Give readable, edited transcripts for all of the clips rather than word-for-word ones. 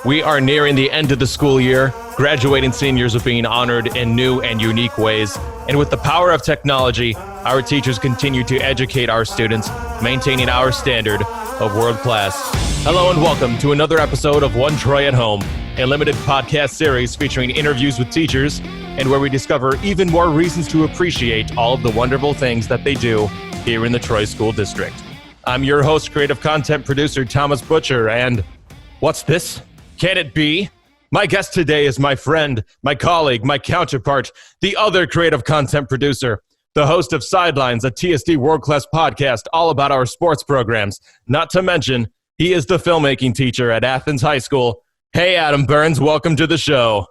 We are nearing the end of the school year. Graduating seniors are being honored in new and unique ways. And with the power of technology, our teachers continue to educate our students, maintaining our standard of world class. Hello and welcome to another episode of One Troy at Home, a limited podcast series featuring interviews with teachers and where we discover even more reasons to appreciate all of the wonderful things that they do here in the Troy School District. I'm your host, creative content producer Thomas Butcher, and what's this? Can it be? My guest today is my friend, my colleague, my counterpart, the other creative content producer, the host of Sidelines, a TSD world-class podcast all about our sports programs. Not to mention, he is the filmmaking teacher at Athens High School. Hey, Adam Burns, welcome to the show.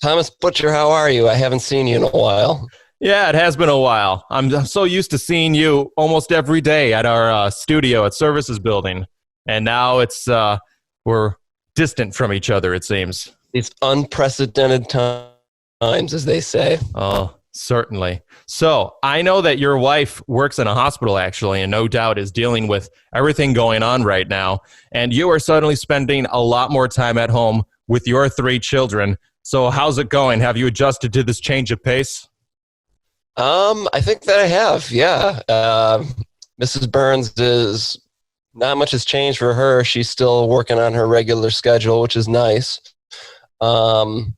Thomas Butcher, how are you? I haven't seen you in a while. Yeah, it has been a while. I'm so used to seeing you almost every day at our studio at Services Building. And now we're distant from each other, it seems. These unprecedented times, as they say. Oh, certainly. So I know that your wife works in a hospital, actually, and no doubt is dealing with everything going on right now. And you are suddenly spending a lot more time at home with your 3 children. So how's it going? Have you adjusted to this change of pace? I think that I have, yeah. Mrs. Burns is... Not much has changed for her. She's still working on her regular schedule, which is nice. And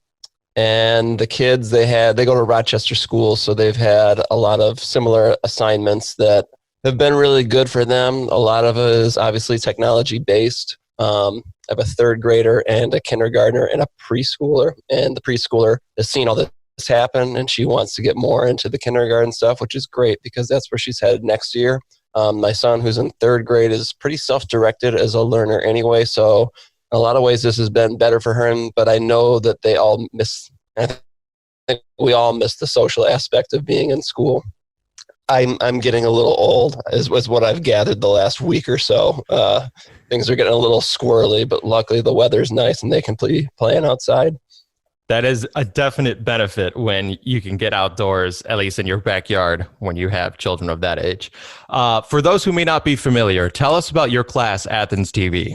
the kids, they go to Rochester School, so they've had a lot of similar assignments that have been really good for them. A lot of it is obviously technology-based. I have a 3rd grader and a kindergartner and a preschooler, and the preschooler has seen all this happen, and she wants to get more into the kindergarten stuff, which is great because that's where she's headed next year. My son, who's in 3rd grade, is pretty self-directed as a learner anyway, so in a lot of ways this has been better for him, but I know that I think we all miss the social aspect of being in school. I'm getting a little old, is what I've gathered the last week or so. Things are getting a little squirrely, but luckily the weather's nice and they can be playing outside. That is a definite benefit when you can get outdoors, at least in your backyard, when you have children of that age. For those who may not be familiar, tell us about your class, Athens TV.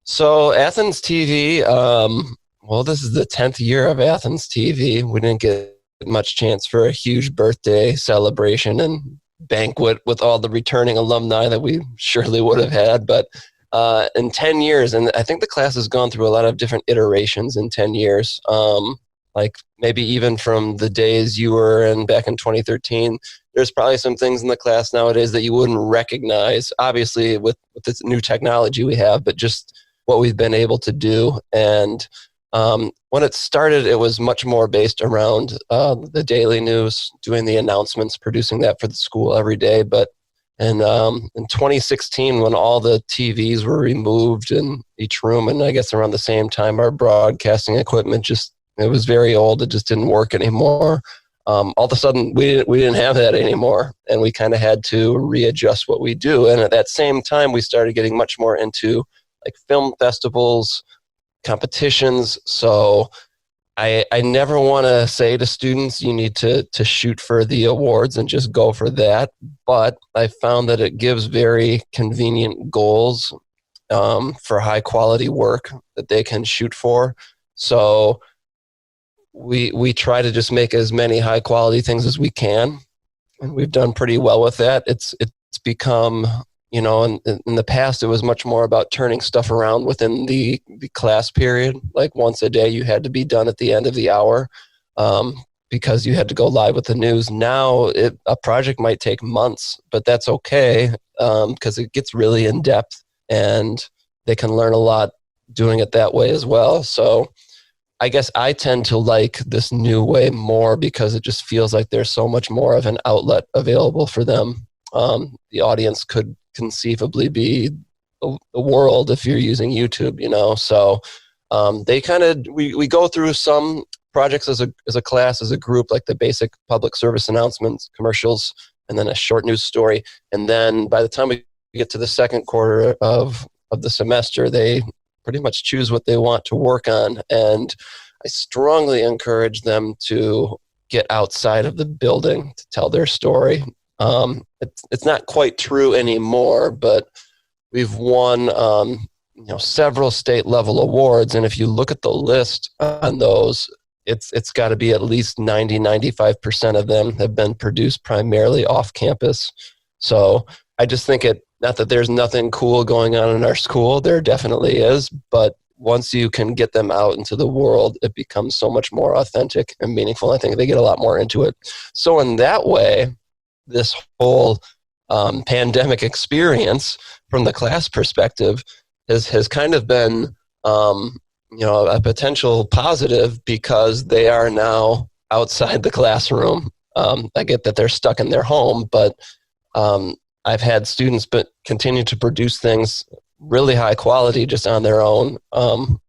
So Athens TV, this is the 10th year of Athens TV. We didn't get much chance for a huge birthday celebration and banquet with all the returning alumni that we surely would have had, but in 10 years, and I think the class has gone through a lot of different iterations in 10 years, like maybe even from the days you were in back in 2013, there's probably some things in the class nowadays that you wouldn't recognize, obviously with this new technology we have, but just what we've been able to do. And when it started, it was much more based around the daily news, doing the announcements, producing that for the school every day. But in 2016, when all the TVs were removed in each room, and I guess around the same time, our broadcasting equipment it was very old. It just didn't work anymore. All of a sudden, we didn't have that anymore, and we kind of had to readjust what we do. And at that same time, we started getting much more into like film festivals, competitions. So I never want to say to students, you need to shoot for the awards and just go for that. But I found that it gives very convenient goals for high quality work that they can shoot for. So we try to just make as many high quality things as we can. And we've done pretty well with that. It's become, in the past, it was much more about turning stuff around within the class period. Like once a day, you had to be done at the end of the hour because you had to go live with the news. Now, a project might take months, but that's okay because it gets really in depth and they can learn a lot doing it that way as well. So I guess I tend to like this new way more because it just feels like there's so much more of an outlet available for them. The audience could conceivably be the world if you're using YouTube, so we go through some projects as a class, as a group, like the basic public service announcements, commercials, and then a short news story. And then by the time we get to the second quarter of the semester, they pretty much choose what they want to work on. And I strongly encourage them to get outside of the building to tell their story. It's not quite true anymore, but we've won several state level awards. And if you look at the list on those, it's got to be at least 95% of them have been produced primarily off campus. So I just think not that there's nothing cool going on in our school, there definitely is, but once you can get them out into the world, it becomes so much more authentic and meaningful. I think they get a lot more into it. So in that way, this whole pandemic experience from the class perspective has kind of been a potential positive, because they are now outside the classroom. I get that they're stuck in their home, but I've had students continue to produce things really high quality just on their own,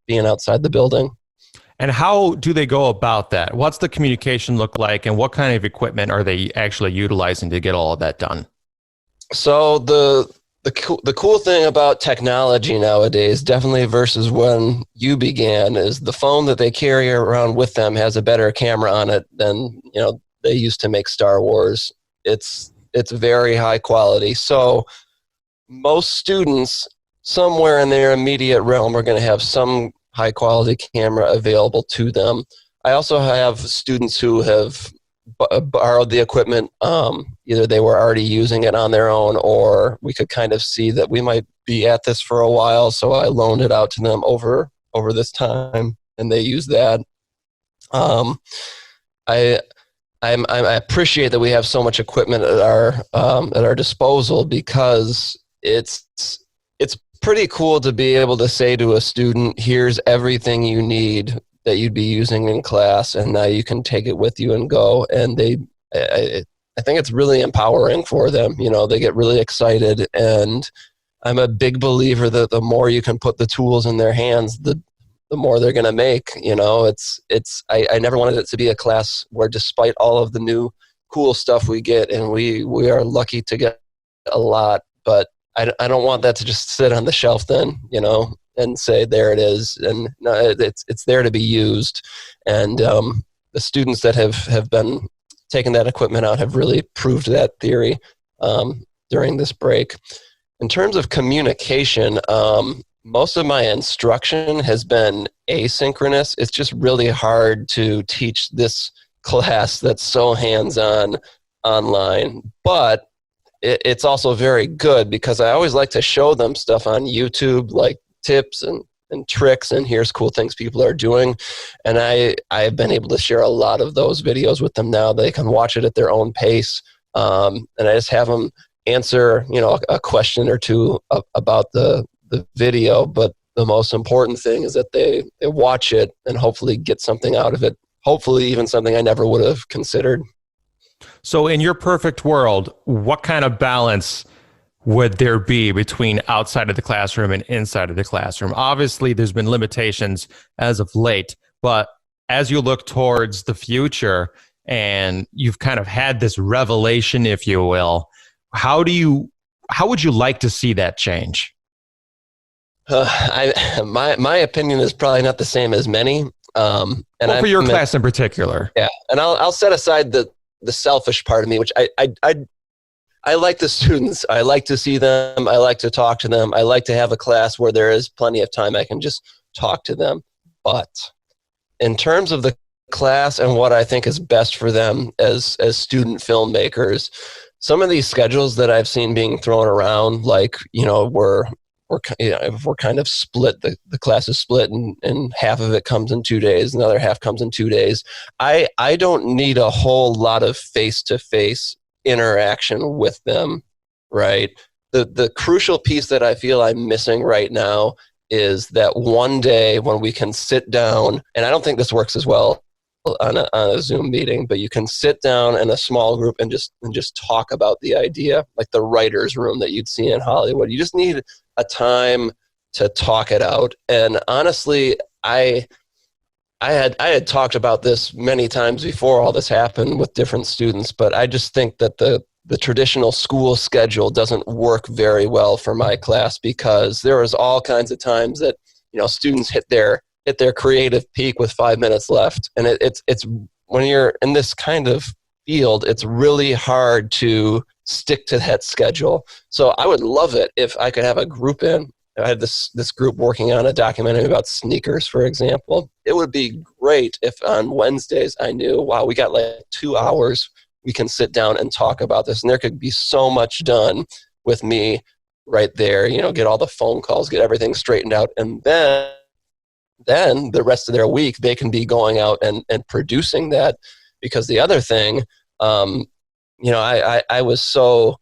being outside the building. And how do they go about that? What's the communication look like, and what kind of equipment are they actually utilizing to get all of that done? So the cool thing about technology nowadays, definitely versus when you began, is the phone that they carry around with them has a better camera on it than they used to make Star Wars. It's very high quality. So most students somewhere in their immediate realm are going to have some high quality camera available to them. I also have students who have borrowed the equipment. Either they were already using it on their own, or we could kind of see that we might be at this for a while, so I loaned it out to them over this time, and they use that. I appreciate that we have so much equipment at our disposal, because it's pretty cool to be able to say to a student, here's everything you need that you'd be using in class, and now you can take it with you and go. And I think it's really empowering for them. They get really excited, and I'm a big believer that the more you can put the tools in their hands, the more they're going to make. I never wanted it to be a class where, despite all of the new cool stuff we get, and we are lucky to get a lot, but I don't want that to just sit on the shelf then, and say, there it is. And no, it's there to be used. And the students that have been taking that equipment out have really proved that theory during this break. In terms of communication, most of my instruction has been asynchronous. It's just really hard to teach this class that's so hands-on online. But it's also very good, because I always like to show them stuff on YouTube, like tips and tricks, and here's cool things people are doing. And I've been able to share a lot of those videos with them now. They can watch it at their own pace. And I just have them answer, a question or two about the video. But the most important thing is that they watch it and hopefully get something out of it. Hopefully even something I never would have considered. So in your perfect world, what kind of balance would there be between outside of the classroom and inside of the classroom? Obviously, there's been limitations as of late, but as you look towards the future and you've kind of had this revelation, if you will, how would you like to see that change? My opinion is probably not the same as many. And for your class in particular. Yeah, and I'll set aside the selfish part of me, which I like the students. I like to see them. I like to talk to them. I like to have a class where there is plenty of time I can just talk to them. But in terms of the class and what I think is best for them as student filmmakers, some of these schedules that I've seen being thrown around, like, we're kind of split, the class is split, and half of it comes in 2 days, another half comes in 2 days. I don't need a whole lot of face-to-face interaction with them, right? The crucial piece that I feel I'm missing right now is that one day when we can sit down, and I don't think this works as well on a Zoom meeting, but you can sit down in a small group and just talk about the idea, like the writer's room that you'd see in Hollywood. You just need a time to talk it out. And honestly, I had talked about this many times before all this happened with different students, but I just think that the traditional school schedule doesn't work very well for my class, because there is all kinds of times that students hit their creative peak with 5 minutes left, and it's when you're in this kind of field, it's really hard to stick to that schedule. So I would love it if I could have a group in I had this group working on a documentary about sneakers, for example. It would be great if on Wednesdays I knew, wow, we got like 2 hours. We can sit down and talk about this. And there could be so much done with me right there, get all the phone calls, get everything straightened out. And then the rest of their week, they can be going out and producing that. Because the other thing, I was so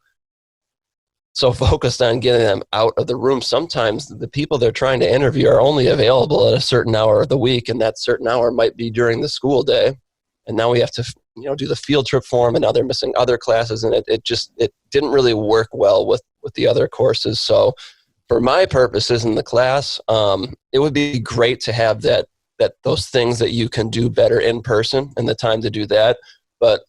focused on getting them out of the room. Sometimes the people they're trying to interview are only available at a certain hour of the week, and that certain hour might be during the school day. And now we have to, do the field trip for them, and now they're missing other classes, and it didn't really work well with the other courses. So for my purposes in the class, it would be great to have that those things that you can do better in person and the time to do that. But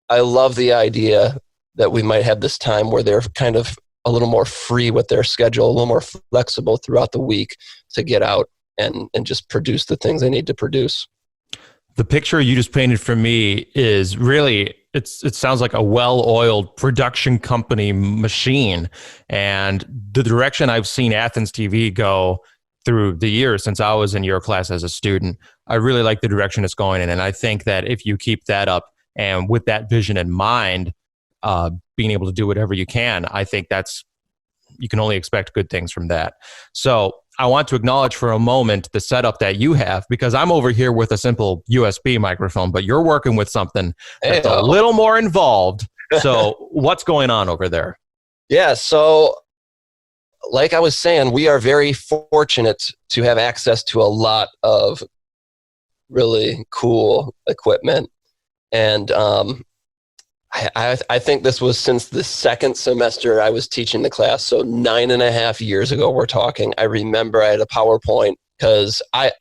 I love the idea that we might have this time where they're kind of a little more free with their schedule, a little more flexible throughout the week to get out and just produce the things they need to produce. The picture you just painted for me is really, it sounds like a well-oiled production company machine. And the direction I've seen Athens TV go through the years since I was in your class as a student, I really like the direction it's going in. And I think that if you keep that up and with that vision in mind, being able to do whatever you can, I think you can only expect good things from that. So I want to acknowledge for a moment the setup that you have, because I'm over here with a simple USB microphone, but you're working with something that's a little more involved. So what's going on over there? Yeah, so like I was saying, we are very fortunate to have access to a lot of really cool equipment. And I think this was since the second semester I was teaching the class. So 9.5 years ago, we're talking. I remember I had a PowerPoint because I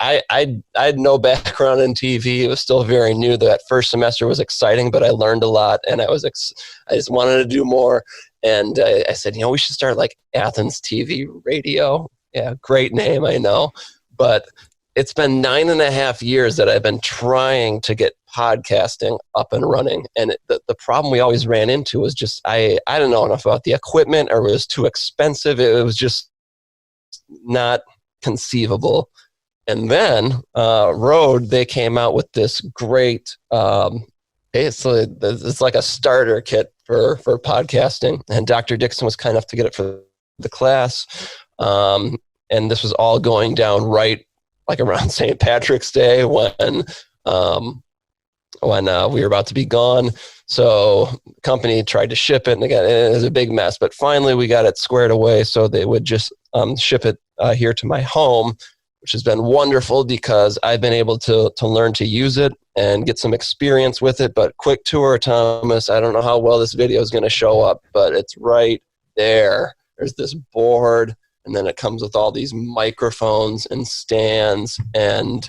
had no background in TV. It was still very new. That first semester was exciting, but I learned a lot, and I just wanted to do more. And I said, we should start like Athens TV radio. Yeah, great name, I know. But it's been 9.5 years that I've been trying to get podcasting up and running. And the problem we always ran into was just, I didn't know enough about the equipment, or it was too expensive. It was just not conceivable. And then Rode, they came out with this great, it's like a starter kit for podcasting. And Dr. Dixon was kind enough to get it for the class. And this was all going down right like around St. Patrick's Day when we were about to be gone. So the company tried to ship it, and again, it was a big mess. But finally, we got it squared away so they would just ship it here to my home, which has been wonderful because I've been able to learn to use it and get some experience with it. But quick tour, Thomas, I don't know how well this video is going to show up, but it's right there. There's this board, and then it comes with all these microphones and stands, and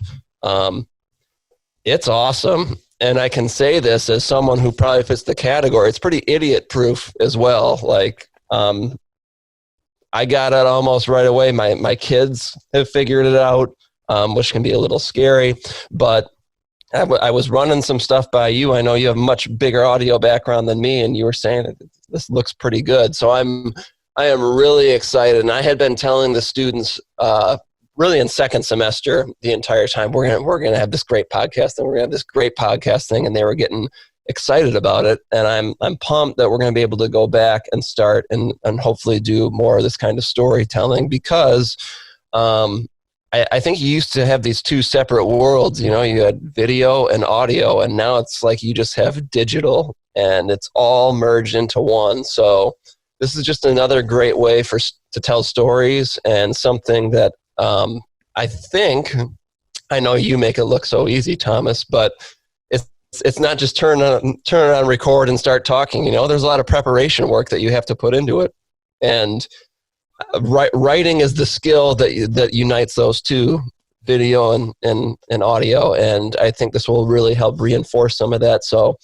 it's awesome. And I can say this as someone who probably fits the category. It's pretty idiot-proof as well. Like, I got it almost right away. My kids have figured it out, which can be a little scary. But I was running some stuff by you. I know you have a much bigger audio background than me, and you were saying that this looks pretty good. So I am really excited. And I had been telling the students really in second semester the entire time, we're gonna have this great podcast, and we're gonna have this great podcast thing, and they were getting excited about it. And I'm pumped that we're gonna be able to go back and start and hopefully do more of this kind of storytelling, because I think you used to have these two separate worlds. You had video and audio, and now it's like you just have digital, and it's all merged into one. So this is just another great way to tell stories, and something that I think, I know you make it look so easy, Thomas, but it's not just turn on record and start talking. There's a lot of preparation work that you have to put into it, and writing is the skill that unites those two, video and audio. And I think this will really help reinforce some of that. So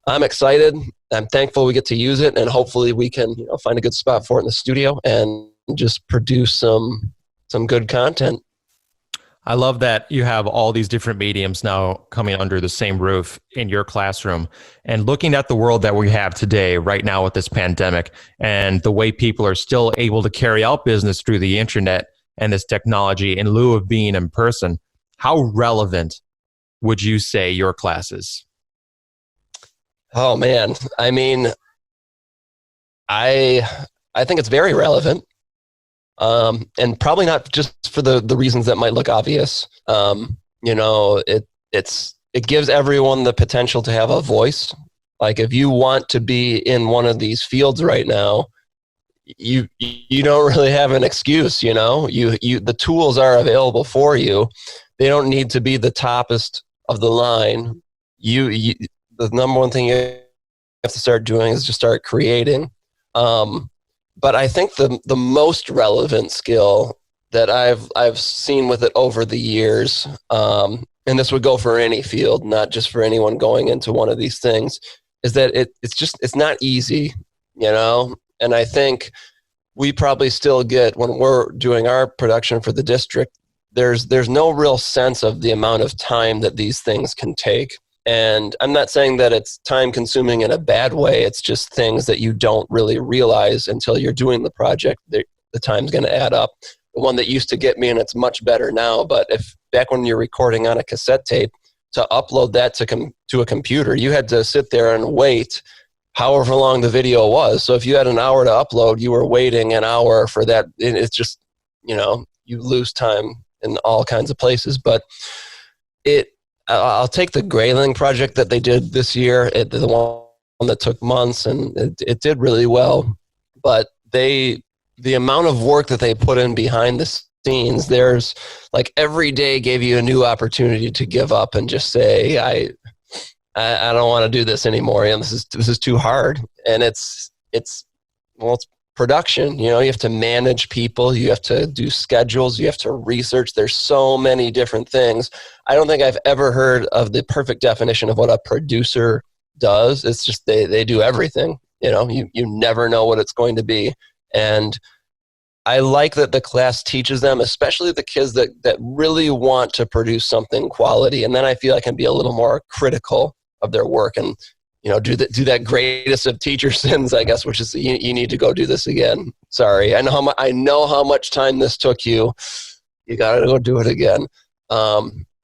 I'm excited. I'm thankful we get to use it, and hopefully we can find a good spot for it in the studio and just produce some good content. I love that you have all these different mediums now coming under the same roof in your classroom, and looking at the world that we have today, right now with this pandemic, and the way people are still able to carry out business through the internet and this technology in lieu of being in person. How relevant would you say your class is? Oh man, I mean, I I think it's very relevant, and probably not just for the reasons that might look obvious. It gives everyone the potential to have a voice. Like if you want to be in one of these fields right now, you don't really have an excuse. You the tools are available for you. They don't need to be the toppest of the line. You the number one thing you have to start doing is just start creating. But I think the most relevant skill that I've seen with it over the years, and this would go for any field, not just for anyone going into one of these things, is that it's not easy, And I think we probably still get, when we're doing our production for the district, there's no real sense of the amount of time that these things can take. And I'm not saying that it's time consuming in a bad way. It's just things that you don't really realize until you're doing the project. The time's going to add up. The one that used to get me, and it's much better now, but if back when you're recording on a cassette tape, to upload that to a computer, you had to sit there and wait however long the video was. So if you had an hour to upload, you were waiting an hour for that. It's just, you lose time in all kinds of places. But I'll take the Grayling project that they did this year, the one that took months, and it did really well. But the amount of work that they put in behind the scenes, there's like every day gave you a new opportunity to give up and just say, I don't want to do this anymore. And this is too hard. And it's production. You have to manage people. You have to do schedules. You have to research. There's so many different things. I don't think I've ever heard of the perfect definition of what a producer does. It's just they do everything. You never know what it's going to be. And I like that the class teaches them, especially the kids that really want to produce something quality. And then I feel I can be a little more critical of their work and, do that greatest of teacher sins, I guess, which is you need to go do this again. Sorry. I know how much time this took you. You got to go do it again.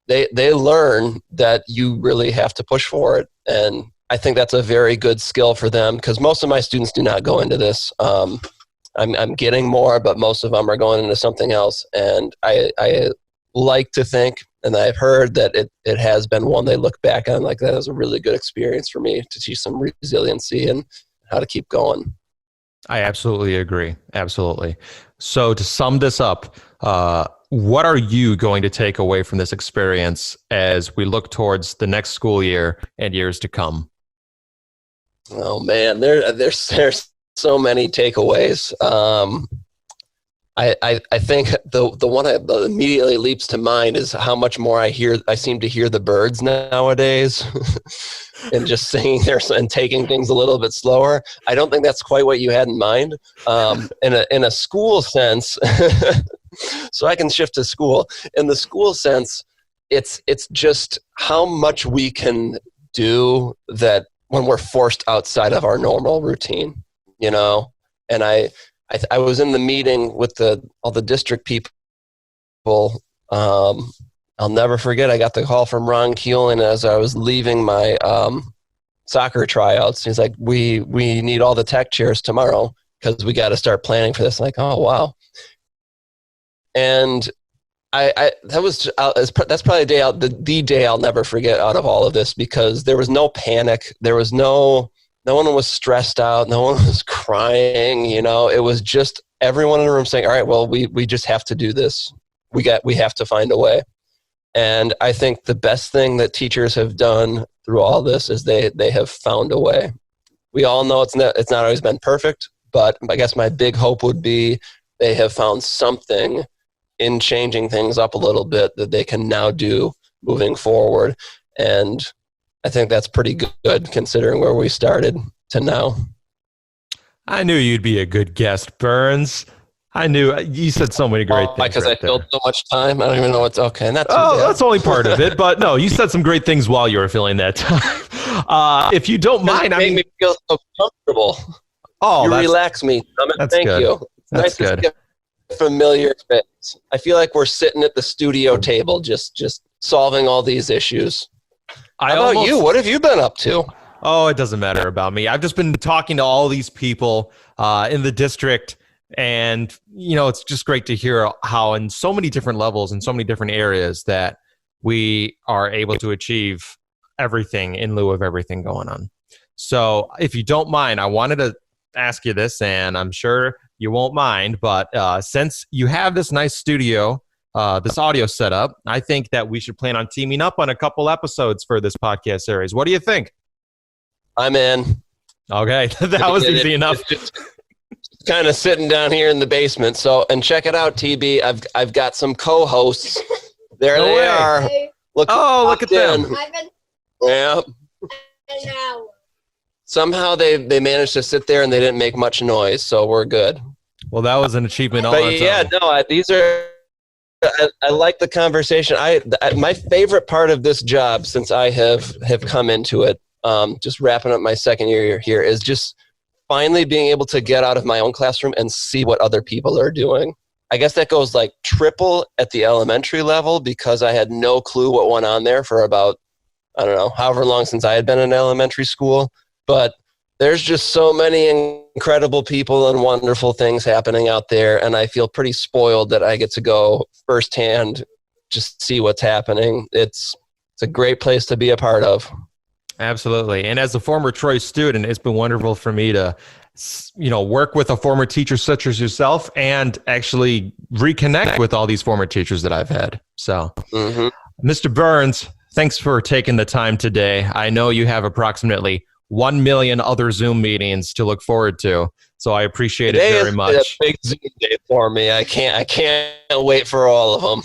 They learn that you really have to push for it. And I think that's a very good skill for them, because most of my students do not go into this. I'm getting more, but most of them are going into something else. And I like to think, and I've heard that it has been one they look back on like that was a really good experience for me to teach some resiliency and how to keep going. I absolutely agree. Absolutely. So to sum this up, what are you going to take away from this experience as we look towards the next school year and years to come? Oh man, there's so many takeaways. I think the one that immediately leaps to mind is how much more I seem to hear the birds nowadays, and just singing there and taking things a little bit slower. I don't think that's quite what you had in mind. In a school sense, so I can shift to school. In the school sense, it's just how much we can do that when we're forced outside of our normal routine. And I was in the meeting with all the district people. I'll never forget, I got the call from Ron Keelan as I was leaving my soccer tryouts. He's like, we need all the tech chairs tomorrow because we got to start planning for this. I'm like, oh, wow. And that's probably the day I'll never forget out of all of this, because there was no panic. There was no one was stressed out. No one was crying. It was just everyone in the room saying, all right, well, we just have to do this. We have to find a way. And I think the best thing that teachers have done through all this is they have found a way. We all know it's not always been perfect, but I guess my big hope would be they have found something in changing things up a little bit that they can now do moving forward. And I think that's pretty good considering where we started to now. I knew you'd be a good guest, Burns. I knew you said so many great things. Because right I filled there. so much time. I don't even know what's okay. Not too bad. That's only part of it. But no, you said some great things while you were filling that time. If you don't mind, make me feel so comfortable. You relax me. Thank you. It's That's nice good. to see a familiar space. I feel like we're sitting at the studio table, just solving all these issues. How about you? What have you been up to? Oh, it doesn't matter about me. I've just been talking to all these people in the district, and it's just great to hear how in so many different levels and so many different areas that we are able to achieve everything in lieu of everything going on. So if you don't mind, I wanted to ask you this, and I'm sure you won't mind, but since you have this nice studio, this audio setup, I think that we should plan on teaming up on a couple episodes for this podcast series. What do you think? I'm in. Okay, that was easy enough. Kind of sitting down here in the basement. So, and check it out, TB. I've got some co-hosts. There No they way. are. Look at them. Yeah. Somehow they managed to sit there and they didn't make much noise, so we're good. Well, that was an achievement all on its own. These are. I like the conversation. My favorite part of this job since I have come into it, just wrapping up my second year here, is just finally being able to get out of my own classroom and see what other people are doing. I guess that goes like triple at the elementary level because I had no clue what went on there for about, I don't know, however long since I had been in elementary school. But there's just so many incredible people and wonderful things happening out there. And I feel pretty spoiled that I get to go firsthand, just see what's happening. It's a great place to be a part of. Absolutely. And as a former Troy student, it's been wonderful for me to, work with a former teacher such as yourself and actually reconnect with all these former teachers that I've had. So, Mr. Burns, thanks for taking the time today. I know you have approximately 1 million other Zoom meetings to look forward to. So I appreciate it very much. It's a big Zoom day for me. I can't wait for all of them.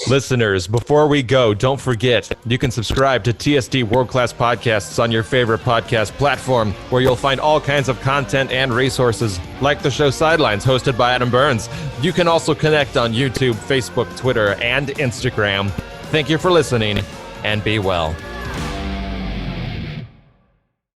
Listeners, before we go, don't forget, you can subscribe to TSD World Class Podcasts on your favorite podcast platform, where you'll find all kinds of content and resources, like the show Sidelines, hosted by Adam Burns. You can also connect on YouTube, Facebook, Twitter, and Instagram. Thank you for listening, and be well.